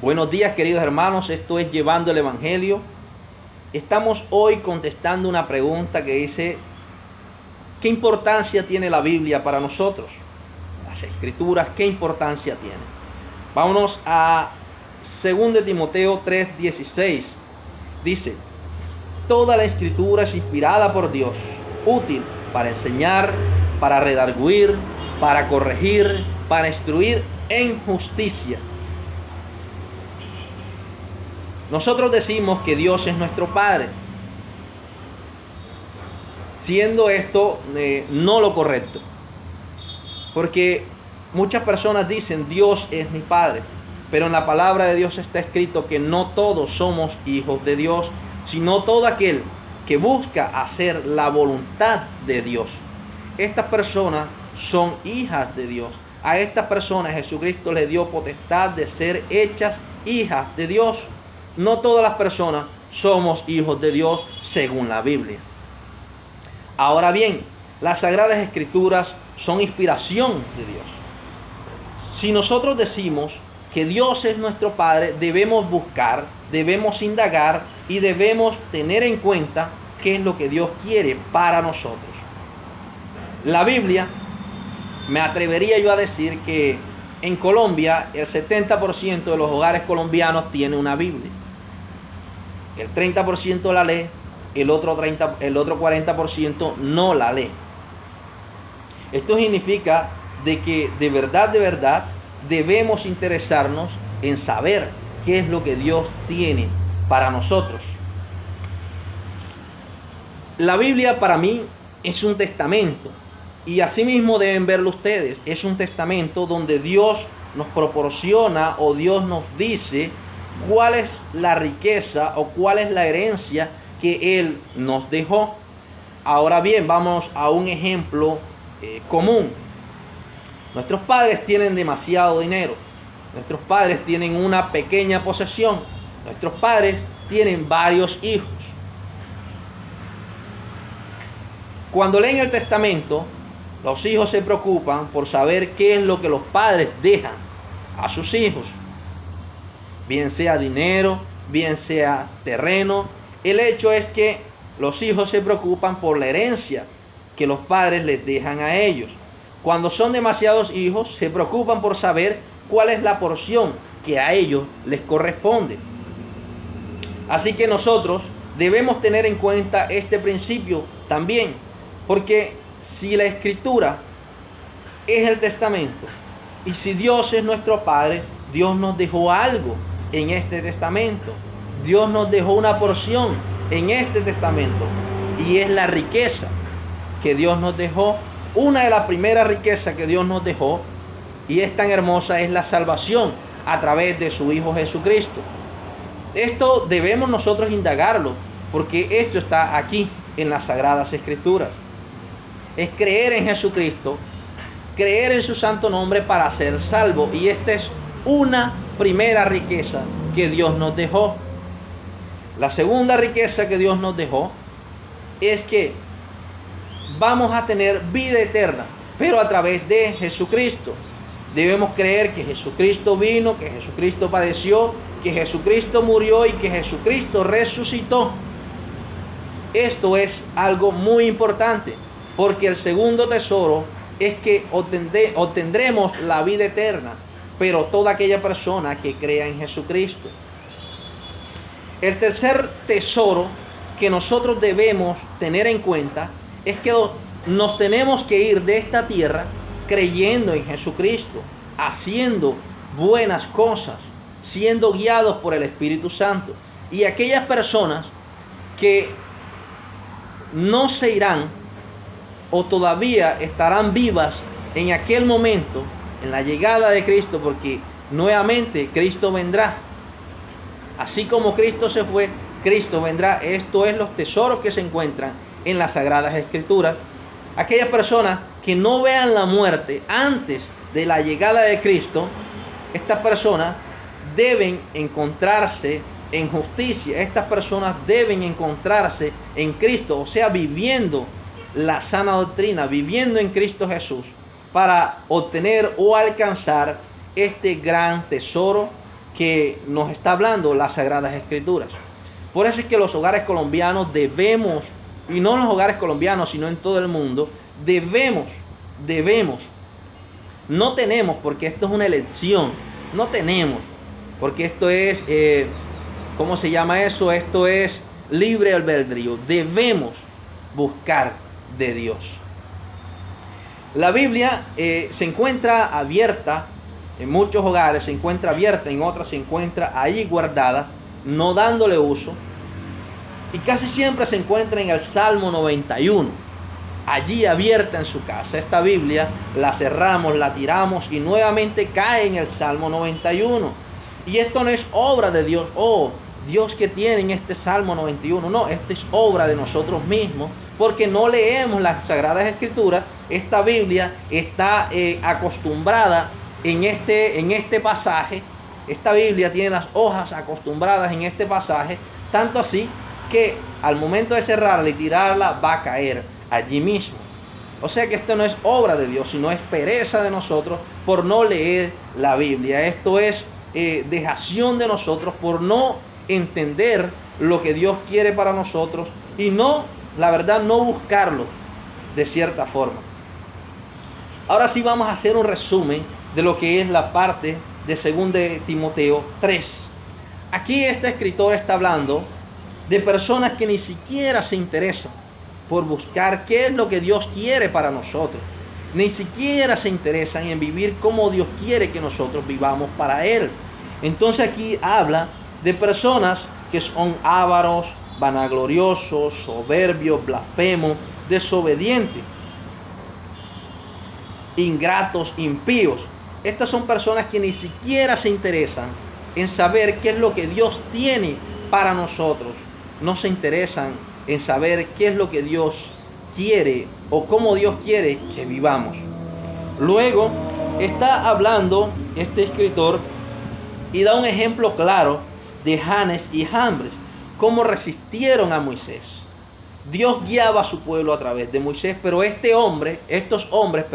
Buenos días, queridos hermanos, esto es Llevando el Evangelio. Estamos hoy contestando una pregunta que dice: ¿qué importancia tiene la Biblia para nosotros? Las Escrituras, ¿qué importancia tienen? Vámonos a 2 Timoteo 3:16. Dice: toda la Escritura es inspirada por Dios, útil para enseñar, para redarguir, para corregir, para instruir en justicia. Nosotros decimos que Dios es nuestro Padre, siendo esto no lo correcto, porque muchas personas dicen Dios es mi Padre, pero en la palabra de Dios está escrito que no todos somos hijos de Dios, sino todo aquel que busca hacer la voluntad de Dios. Estas personas son hijas de Dios. A estas personas Jesucristo les dio potestad de ser hechas hijas de Dios. No todas las personas somos hijos de Dios según la Biblia. Ahora bien, las Sagradas Escrituras son inspiración de Dios. Si nosotros decimos que Dios es nuestro Padre, debemos buscar, debemos indagar y debemos tener en cuenta qué es lo que Dios quiere para nosotros. La Biblia, me atrevería yo a decir que en Colombia el 70% de los hogares colombianos tiene una Biblia. El 30% la lee, el otro 40% no la lee. Esto significa de que de verdad debemos interesarnos en saber qué es lo que Dios tiene para nosotros. La Biblia para mí es un testamento, y así mismo deben verlo ustedes. Es un testamento donde Dios nos proporciona o Dios nos dice cuál es la riqueza o cuál es la herencia que Él nos dejó. Ahora bien, vamos a un ejemplo común. Nuestros padres tienen demasiado dinero. Nuestros padres tienen una pequeña posesión. Nuestros padres tienen varios hijos. Cuando leen el testamento, los hijos se preocupan por saber qué es lo que los padres dejan a sus hijos. Bien sea dinero, bien sea terreno. El hecho es que los hijos se preocupan por la herencia que los padres les dejan a ellos. Cuando son demasiados hijos, se preocupan por saber cuál es la porción que a ellos les corresponde. Así que nosotros debemos tener en cuenta este principio también, porque si la Escritura es el testamento y si Dios es nuestro Padre, Dios nos dejó algo en este testamento. Dios nos dejó una porción en este testamento, y es la riqueza que Dios nos dejó. Una de las primeras riquezas que Dios nos dejó, y es tan hermosa, es la salvación a través de su Hijo Jesucristo. Esto debemos nosotros indagarlo, porque esto está aquí en las Sagradas Escrituras. Es creer en Jesucristo, creer en su santo nombre para ser salvo, y esta es una primera riqueza que Dios nos dejó. La segunda riqueza que Dios nos dejó es que vamos a tener vida eterna, pero a través de Jesucristo. Debemos creer que Jesucristo vino, que Jesucristo padeció, que Jesucristo murió y que Jesucristo resucitó. Esto es algo muy importante, porque el segundo tesoro es que obtendremos la vida eterna, pero toda aquella persona que crea en Jesucristo. El tercer tesoro que nosotros debemos tener en cuenta es que nos tenemos que ir de esta tierra creyendo en Jesucristo, haciendo buenas cosas, siendo guiados por el Espíritu Santo. Y aquellas personas que no se irán o todavía estarán vivas en aquel momento, en la llegada de Cristo, porque nuevamente Cristo vendrá. Así como Cristo se fue, Cristo vendrá. Esto es los tesoros que se encuentran en las Sagradas Escrituras. Aquellas personas que no vean la muerte antes de la llegada de Cristo, estas personas deben encontrarse en justicia. Estas personas deben encontrarse en Cristo, o sea, viviendo la sana doctrina, viviendo en Cristo Jesús, para obtener o alcanzar este gran tesoro que nos está hablando las Sagradas Escrituras. Por eso es que los hogares colombianos debemos, y no en los hogares colombianos, sino en todo el mundo, debemos, no tenemos, porque esto es una elección, no tenemos, porque esto es, ¿cómo se llama eso? Esto es libre albedrío. Debemos buscar de Dios. La Biblia se encuentra abierta en muchos hogares, se encuentra abierta, en otras se encuentra ahí guardada, no dándole uso, y casi siempre se encuentra en el Salmo 91, allí abierta en su casa. Esta Biblia la cerramos, la tiramos y nuevamente cae en el Salmo 91. Y esto no es obra de Dios, Dios que tiene en este Salmo 91, no, esto es obra de nosotros mismos, porque no leemos las Sagradas Escrituras. Esta Biblia está acostumbrada en este pasaje. Esta Biblia tiene las hojas acostumbradas en este pasaje, tanto así que al momento de cerrarla y tirarla va a caer allí mismo. O sea que esto no es obra de Dios, sino es pereza de nosotros por no leer la Biblia. Esto es dejación de nosotros por no entender lo que Dios quiere para nosotros y no, la verdad, no buscarlo de cierta forma. Ahora sí vamos a hacer un resumen de lo que es la parte de 2 de Timoteo 3. Aquí este escritor está hablando de personas que ni siquiera se interesan por buscar qué es lo que Dios quiere para nosotros. Ni siquiera se interesan en vivir como Dios quiere que nosotros vivamos para Él. Entonces aquí habla de personas que son ávaros, vanagloriosos, soberbios, blasfemos, desobedientes, ingratos, impíos. Estas son personas que ni siquiera se interesan en saber qué es lo que Dios tiene para nosotros. No se interesan en saber qué es lo que Dios quiere o cómo Dios quiere que vivamos. Luego está hablando este escritor y da un ejemplo claro de Janes y Jambres, cómo resistieron a Moisés. Dios guiaba a su pueblo a través de Moisés, pero estos hombres,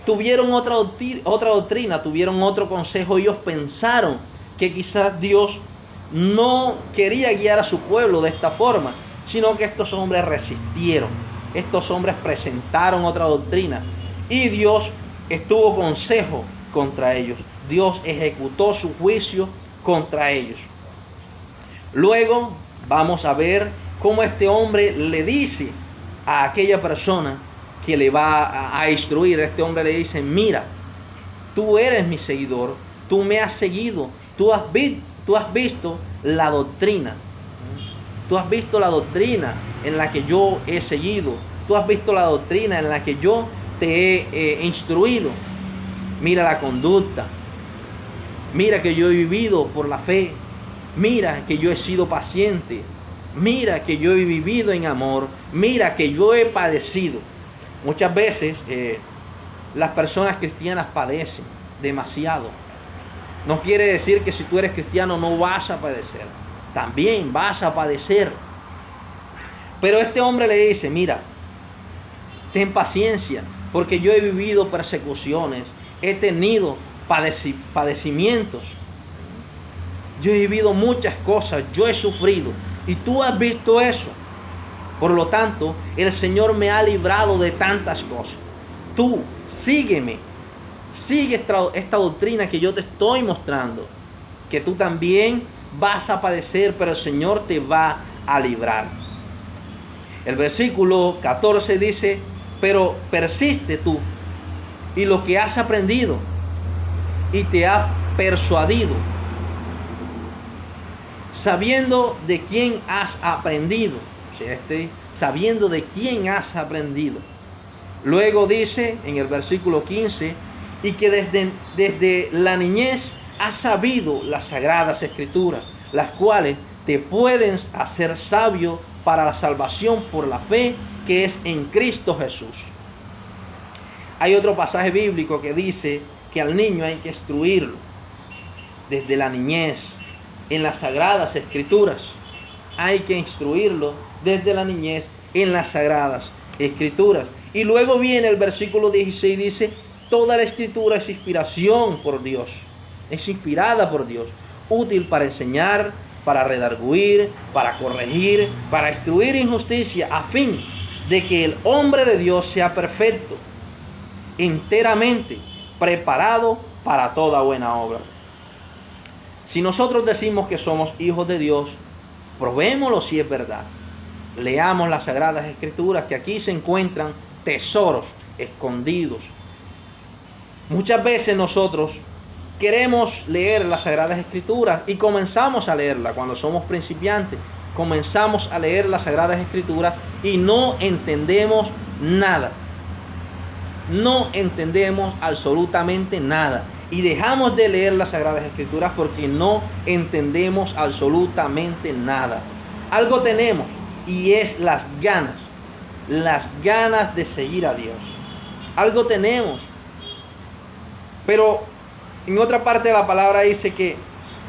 tuvieron otra doctrina, tuvieron otro consejo. Ellos pensaron que quizás Dios no quería guiar a su pueblo de esta forma, sino que estos hombres resistieron. Estos hombres presentaron otra doctrina y Dios estuvo consejo contra ellos. Dios ejecutó su juicio contra ellos. Luego vamos a ver cómo este hombre le dice a aquella persona que le va a instruir. Este hombre le dice: mira, tú eres mi seguidor, tú me has seguido, tú has visto la doctrina. Tú has visto la doctrina en la que yo he seguido. Tú has visto la doctrina en la que yo te he instruido. Mira la conducta. Mira que yo he vivido por la fe. Mira que yo he sido paciente. Mira que yo he vivido en amor. Mira que yo he padecido. Muchas veces las personas cristianas padecen demasiado. No quiere decir que si tú eres cristiano no vas a padecer. También vas a padecer. Pero este hombre le dice: mira, ten paciencia, porque yo he vivido persecuciones, he tenido padecimientos, yo he vivido muchas cosas, yo he sufrido, y tú has visto eso. Por lo tanto, el Señor me ha librado de tantas cosas. Tú sígueme, sigue esta doctrina que yo te estoy mostrando, que tú también vas a padecer, pero el Señor te va a librar. El versículo 14 dice: pero persiste tú y lo que has aprendido y te ha persuadido, sabiendo de quién has aprendido. O sea, sabiendo de quién has aprendido. Luego dice en el versículo 15: y que desde la niñez has sabido las Sagradas Escrituras, las cuales te pueden hacer sabio para la salvación por la fe que es en Cristo Jesús. Hay otro pasaje bíblico que dice que al niño hay que instruirlo desde la niñez en las Sagradas Escrituras. Hay que instruirlo desde la niñez en las Sagradas Escrituras. Y luego viene el versículo 16, dice: toda la Escritura es inspiración por Dios es inspirada por Dios, útil para enseñar, para redarguir, para corregir, para instruir en justicia, a fin de que el hombre de Dios sea perfecto, enteramente preparado para toda buena obra. Si nosotros decimos que somos hijos de Dios, probémoslo si es verdad. Leamos las Sagradas Escrituras, que aquí se encuentran tesoros escondidos. Muchas veces nosotros queremos leer las Sagradas Escrituras y comenzamos a leerlas cuando somos principiantes. Comenzamos a leer las Sagradas Escrituras y no entendemos nada. No entendemos absolutamente nada. Y dejamos de leer las Sagradas Escrituras porque no entendemos absolutamente nada. Algo tenemos y es las ganas de seguir a Dios. Algo tenemos. Pero en otra parte de la palabra dice que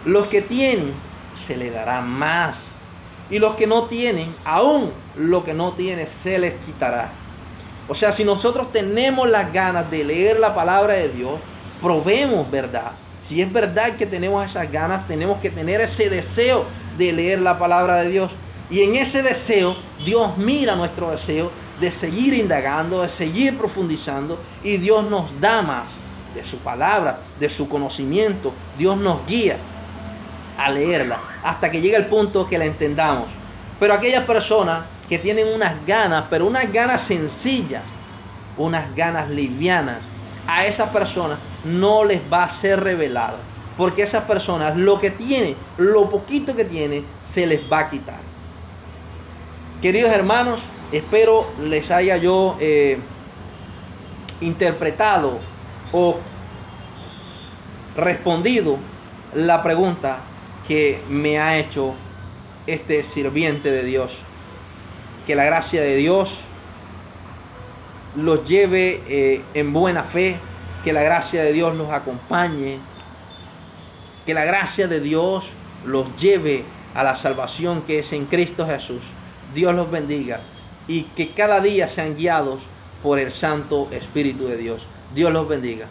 los que tienen se les dará más. Y los que no tienen, aún lo que no tienen se les quitará. O sea, si nosotros tenemos las ganas de leer la palabra de Dios, probemos verdad. Si es verdad que tenemos esas ganas, tenemos que tener ese deseo de leer la palabra de Dios. Y en ese deseo, Dios mira nuestro deseo de seguir indagando, de seguir profundizando. Y Dios nos da más de su palabra, de su conocimiento. Dios nos guía a leerla hasta que llegue el punto que la entendamos. Pero aquellas personas que tienen unas ganas, pero unas ganas sencillas, unas ganas livianas, a esas personas no les va a ser revelado, porque esas personas lo que tienen, lo poquito que tienen, se les va a quitar. Queridos hermanos, espero les haya yo interpretado o respondido la pregunta que me ha hecho este sirviente de Dios. Que la gracia de Dios los lleve en buena fe, que la gracia de Dios los acompañe, que la gracia de Dios los lleve a la salvación que es en Cristo Jesús. Dios los bendiga y que cada día sean guiados por el Santo Espíritu de Dios. Dios los bendiga.